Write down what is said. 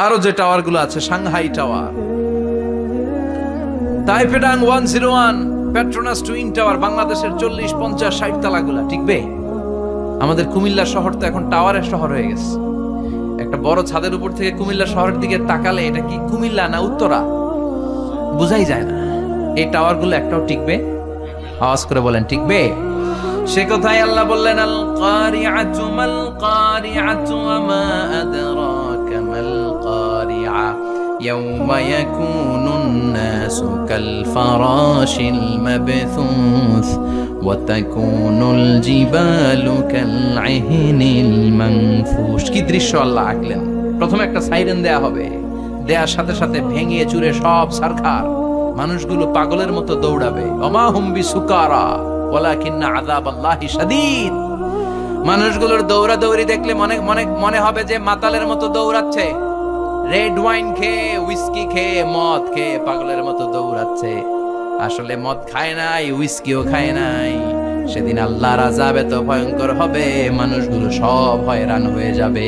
আরো যে টাওয়ার গুলো আছে, সাংহাই টাওয়ার, তাইপেডাং 101, পেট্রোনাস টুইন টাওয়ার, বাংলাদেশের 40, 50, 60 তালাগুলা টিকবে? আমাদের কুমিল্লা শহর তো এখন টাওয়ারের শহর হয়ে গেছে। একটা বড় ছাদের উপর থেকে কুমিল্লা শহরের দিকে তাকালে এটা কি কুমিল্লা না উত্তরা বুঝাই যায় না। এই টাওয়ার গুলো একটাও টিকবে? আওয়াজ করে বলেন, টিকবে? সে কথাই আল্লাহ বললেন, আল কারিআতু মাল কারিআতু ওয়া মা আদরাকা মাল কারিআ ইয়াউমা ইয়াকুনুন নাসু কাল ফারাশিল মাবথুস ওয়া তাকুনুল জিবালু কাল ইহনিল মানফুশ। কি দৃশ্য আল্লাহ আঁকলেন! প্রথমে একটা সাইরেন দেয়া হবে, দেয়ার সাথে সাথে ভেঙে চুরে সব ছারখার, মানুষগুলো পাগলের মতো দৌড়াবে। ওমা হুম বিসুকারা ওয়ালাকিন্না আযাবাল্লাহি শাদীদ। মানুষগুলোর দৌড়াদৌড়ি দেখলে মনে হবে যে মাতালের মতো দৌড়াচ্ছে, রেড ওয়াইন খেয়ে, হুইস্কি খেয়ে, মদ খেয়ে পাগলের মতো দৌড়াচ্ছে। আসলে মদ খায় নাই, হুইস্কিও খায় নাই। সেদিন আল্লাহর আযাব এত ভয়ঙ্কর হবে, মানুষগুলো সব হয়রান হয়ে যাবে।